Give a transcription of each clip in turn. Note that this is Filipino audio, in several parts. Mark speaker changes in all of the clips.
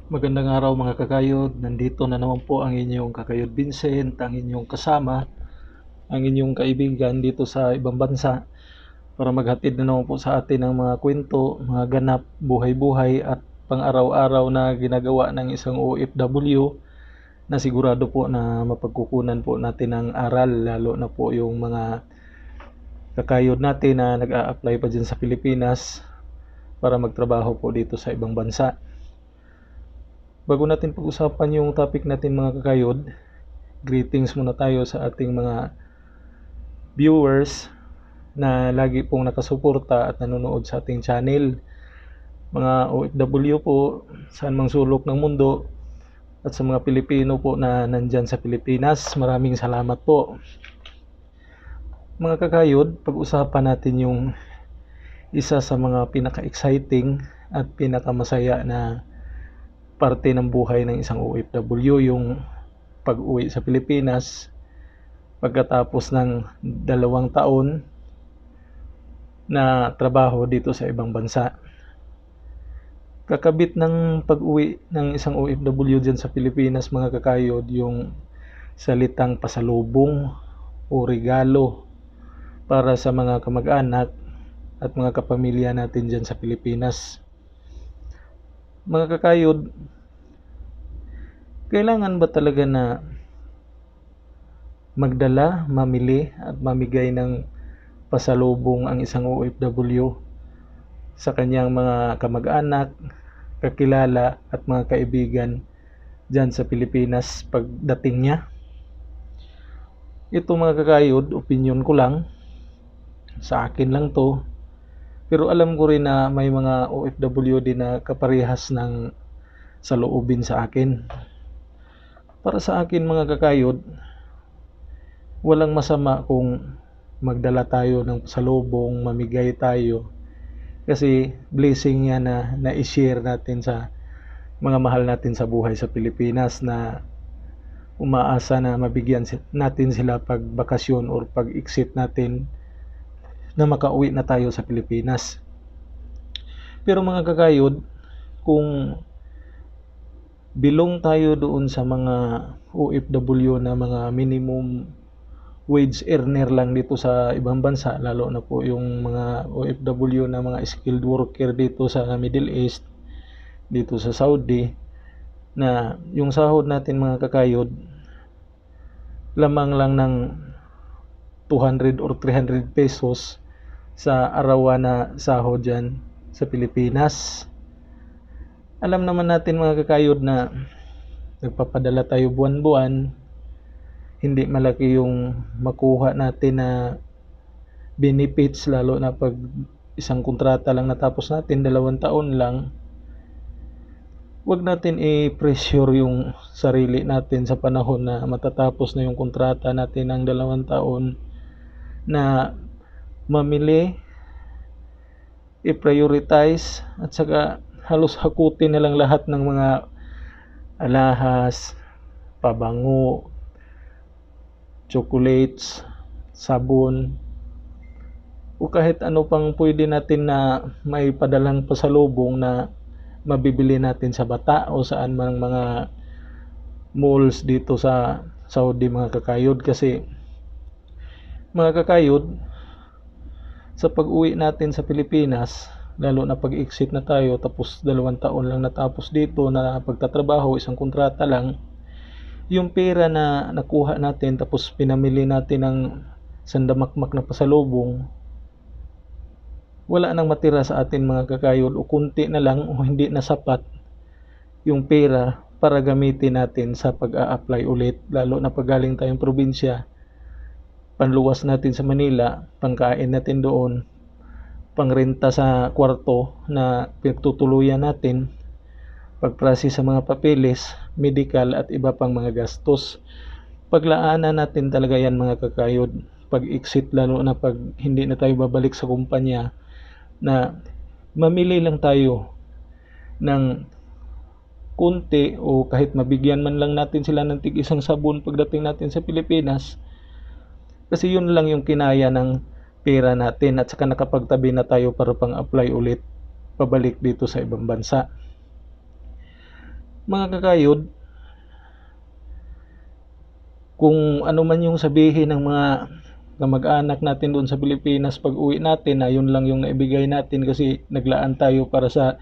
Speaker 1: Magandang araw mga kakayod, nandito na naman po ang inyong kakayod Vincent, ang inyong kasama, ang inyong kaibigan dito sa ibang bansa para maghatid na naman po sa atin ng mga kwento, mga ganap, buhay-buhay at pang-araw-araw na ginagawa ng isang OFW na sigurado po na mapagkukunan po natin ng aral, lalo na po yung mga kakayod natin na nag-a-apply pa dyan sa Pilipinas para magtrabaho po dito sa ibang bansa. Bago natin pag-usapan yung topic natin mga kakayod, greetings muna tayo sa ating mga viewers na lagi pong nakasuporta at nanonood sa ating channel. Mga OFW po, saan mang sulok ng mundo, at sa mga Pilipino po na nandyan sa Pilipinas, maraming salamat po. Mga kakayod, pag-usapan natin yung isa sa mga pinaka-exciting at pinaka-masaya na parte ng buhay ng isang OFW, yung pag-uwi sa Pilipinas pagkatapos ng 2 taon na trabaho dito sa ibang bansa. Kakabit ng pag-uwi ng isang OFW dyan sa Pilipinas mga kakayod, yung salitang pasalubong o regalo para sa mga kamag-anak at mga kapamilya natin dyan sa Pilipinas. Mga kakayod, kailangan ba talaga na magdala, mamili at mamigay ng pasalubong ang isang OFW sa kanyang mga kamag-anak, kakilala at mga kaibigan dyan sa Pilipinas pagdating niya? Ito mga kakayod, opinion ko lang, sa akin lang to, pero alam ko rin na may mga OFW din na kaparehas ng saloobin sa akin. Para sa akin mga kakayod, walang masama kung magdala tayo ng pasalubong, mamigay tayo, kasi blessing yan na na-share natin sa mga mahal natin sa buhay sa Pilipinas, na umaasa na mabigyan natin sila pag bakasyon or pag exit natin na makauwi na tayo sa Pilipinas. Pero mga kakayod, kung bilong tayo doon sa mga OFW na mga minimum wage earner lang dito sa ibang bansa, lalo na po yung mga OFW na mga skilled worker dito sa Middle East, dito sa Saudi, na yung sahod natin mga kakayod lamang lang ng 200 or 300 pesos sa arawan na sahod dyan sa Pilipinas. Alam naman natin mga kakayod na nagpapadala tayo buwan-buwan, hindi malaki yung makuha natin na benefits, lalo na pag isang kontrata lang natapos natin, 2 taon lang. Huwag natin i-pressure yung sarili natin sa panahon na matatapos na yung kontrata natin ng 2 taon na mamili, i-prioritize, at saka halos hakutin na lang lahat ng mga alahas, pabango, chocolates, sabon, o kahit ano pang pwede natin na may padalang pasalubong na mabibili natin sa Bata o saan man mga malls dito sa Saudi mga kakayod. Kasi mga kakayod, sa pag-uwi natin sa Pilipinas, lalo na pag-exit na tayo tapos 2 taon lang natapos dito na pagtatrabaho, isang kontrata lang, yung pera na nakuha natin tapos pinamili natin ng sandamakmak na pasalubong, wala nang matira sa atin mga kakayod, o kunti na lang o hindi na sapat yung pera para gamitin natin sa pag-a-apply ulit, lalo na pag galing tayong probinsya, panluwas natin sa Manila, pangkain natin doon, pangrenta sa kwarto na pinagtutuluyan natin, pagprocess sa mga papeles, medical at iba pang mga gastos. Paglaanan natin talaga yan mga kakayod pag exit, lalo na pag hindi na tayo babalik sa kumpanya, na mamili lang tayo ng kunti o kahit mabigyan man lang natin sila ng tig-isang sabon pagdating natin sa Pilipinas, kasi yun lang yung kinaya ng pera natin, at saka nakapagtabi na tayo para pang apply ulit pabalik dito sa ibang bansa. Mga kakayod, kung ano man yung sabihin ng mga kamag-anak natin doon sa Pilipinas pag uwi natin na yun lang yung naibigay natin kasi naglaan tayo para sa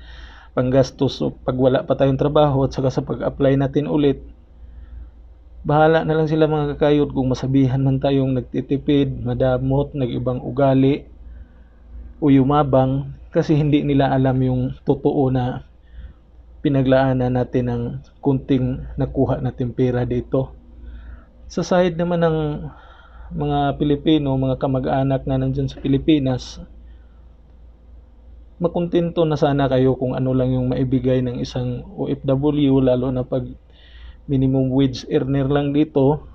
Speaker 1: panggastos o pag wala pa tayong trabaho at saka sa pag-apply natin ulit, bahala na lang sila mga kakayod kung masabihan man tayong nagtitipid, madamot, nag-ibang ugali o yumabang kasi hindi nila alam yung totoo na pinaglaanan natin ng kunting nakuha natin pera dito. Sa side naman ng mga Pilipino, mga kamag-anak na nandyan sa Pilipinas, makontento na sana kayo kung ano lang yung maibigay ng isang OFW, lalo na pag minimum wage earner lang dito,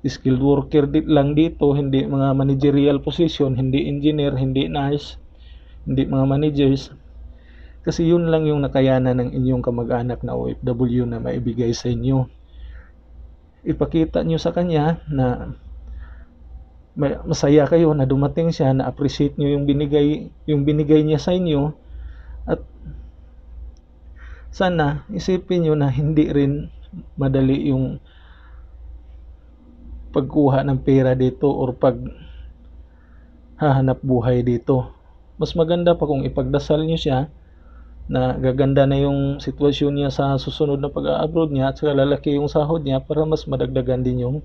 Speaker 1: skilled worker lang dito, hindi mga managerial position, hindi engineer, hindi nurse, hindi mga managers. Kasi yun lang yung nakayanan ng inyong kamag-anak na OFW na maibigay sa inyo. Ipakita nyo sa kanya na masaya kayo na dumating siya, na appreciate nyo yung binigay niya sa inyo, at sana isipin nyo na hindi rin madali yung pagkuha ng pera dito or pag hahanap buhay dito. Mas maganda pa kung ipagdasal nyo siya na gaganda na yung sitwasyon niya sa susunod na pag-a-abroad niya at saka lalaki yung sahod niya para mas madagdagan din yung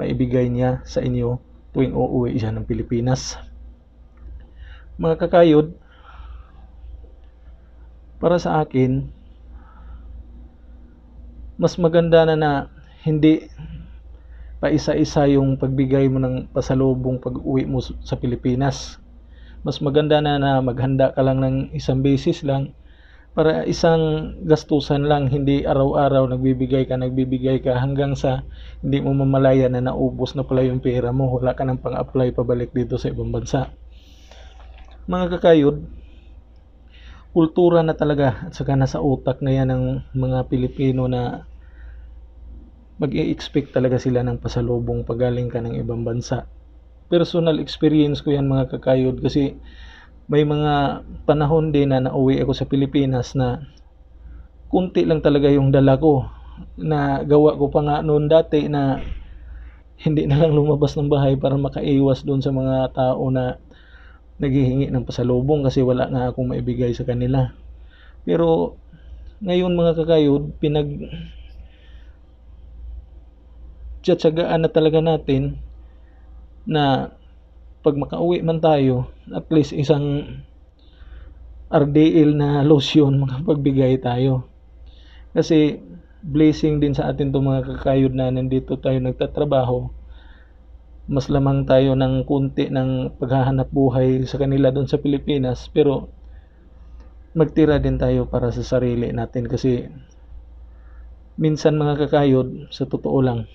Speaker 1: maibigay niya sa inyo tuwing uuwi siya ng Pilipinas. Mga kakayod, para sa akin, mas maganda na hindi pa isa-isa yung pagbigay mo ng pasalubong pag uwi mo sa Pilipinas. Mas maganda na maghanda ka lang ng isang beses lang para isang gastusan lang, hindi araw-araw nagbibigay ka hanggang sa hindi mo mamalaya na naubos na pala yung pera mo, wala ka nang pang-apply pabalik dito sa ibang bansa. Mga kakayod, kultura na talaga at saka nasa utak na yan ng mga Pilipino na mag-i-expect talaga sila ng pasalubong pag galing ka ng ibang bansa. Personal experience ko yan mga kakayod kasi may mga panahon din na nauwi ako sa Pilipinas na kunti lang talaga yung dala ko, na gawa ko pa nga noon dati na hindi na lang lumabas ng bahay para makaiwas doon sa mga tao na naghihingi ng pasalubong kasi wala nga akong maibigay sa kanila. Pero ngayon mga kakayod, tiyatsagaan na talaga natin na pag makauwi man tayo, at least isang RDL na lotion makapagbigay tayo. Kasi blessing din sa atin itong mga kakayod na nandito tayo nagtatrabaho. Mas lamang tayo ng kunti ng paghahanap buhay sa kanila doon sa Pilipinas, pero magtira din tayo para sa sarili natin kasi minsan mga kakayod, sa totoo lang,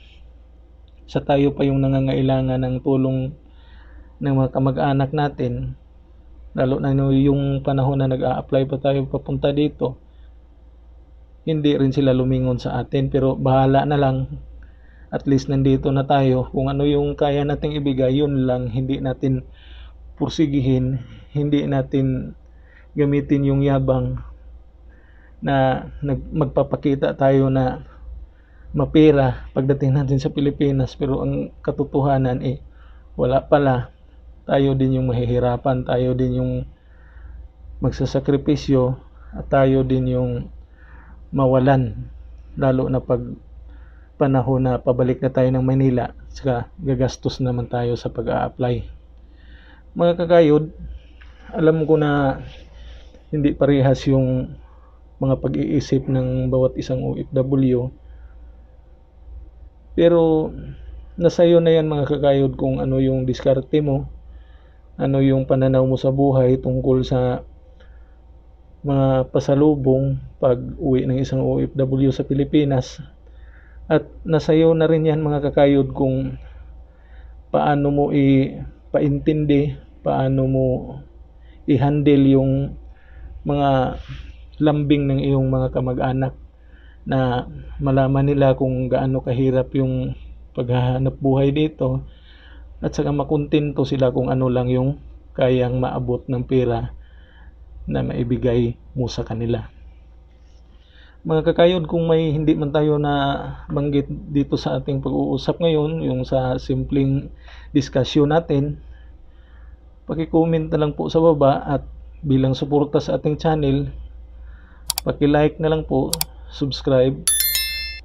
Speaker 1: sa tayo pa yung nangangailangan ng tulong ng mga kamag-anak natin, lalo na yung panahon na nag-a-apply pa tayo papunta dito, hindi rin sila lumingon sa atin. Pero bahala na lang, at least nandito na tayo, kung ano yung kaya nating ibigay, yun lang. Hindi natin pursigihin, hindi natin gamitin yung yabang na magpapakita tayo na mapera pagdating natin sa Pilipinas, pero ang katotohanan wala pala. Tayo din yung mahihirapan, tayo din yung magsasakripisyo, at tayo din yung mawalan, lalo na pag panahon na pabalik na tayo ng Manila, saka gagastos naman tayo sa pag-a-apply. Mga kakayod, alam ko na hindi parehas yung mga pag-iisip ng bawat isang OFW, pero nasa iyo na yan mga kakayod kung ano yung diskarte mo, ano yung pananaw mo sa buhay tungkol sa mga pasalubong pag uwi ng isang OFW sa Pilipinas. At nasa iyo na rin yan mga kakayod kung paano mo ipaintindi, paano mo i-handle yung mga lambing ng iyong mga kamag-anak, na malaman nila kung gaano kahirap yung paghahanap buhay dito, at saka makontento sila kung ano lang yung kayang maabot ng pera na maibigay mo sa kanila. Mga kakayod, kung may hindi man tayo na banggit dito sa ating pag-uusap ngayon, yung sa simpleng diskusyon natin, paki-comment na lang po sa baba, at bilang suporta sa ating channel, paki-like na lang po, subscribe,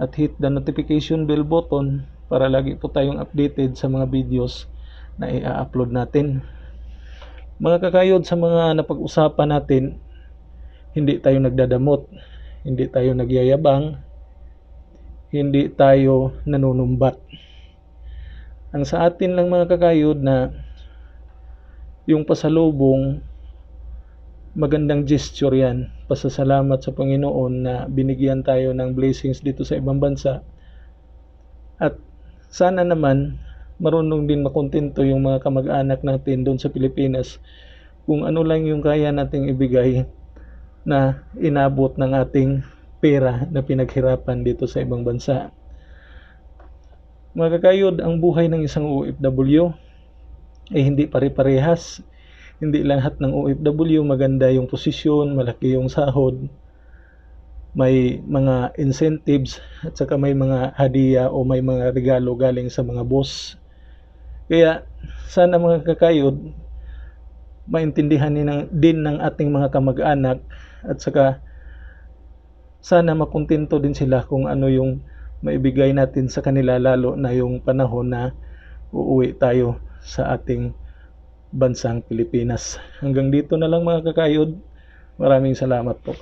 Speaker 1: at hit the notification bell button para lagi po tayong updated sa mga videos na i-upload natin. Mga kakayod, sa mga napag-usapan natin, hindi tayo nagdadamot, hindi tayo nagyayabang, hindi tayo nanunumbat. Ang sa atin lang mga kakayod na yung pasalubong, magandang gesture yan, pasasalamat sa Panginoon na binigyan tayo ng blessings dito sa ibang bansa. At sana naman marunong din makontento yung mga kamag-anak natin doon sa Pilipinas kung ano lang yung kaya nating ibigay na inabot ng ating pera na pinaghirapan dito sa ibang bansa. Mga kakayod, ang buhay ng isang OFW ay hindi pare-parehas. Hindi lahat ng OFW maganda yung posisyon, malaki yung sahod, may mga incentives, at saka may mga hadiah o may mga regalo galing sa mga boss. Kaya sana mga kakayod, maintindihan din ng ating mga kamag-anak, at saka sana makontento din sila kung ano yung maibigay natin sa kanila, lalo na yung panahon na uuwi tayo sa ating bansang Pilipinas. Hanggang dito na lang mga kakayod. Maraming salamat po.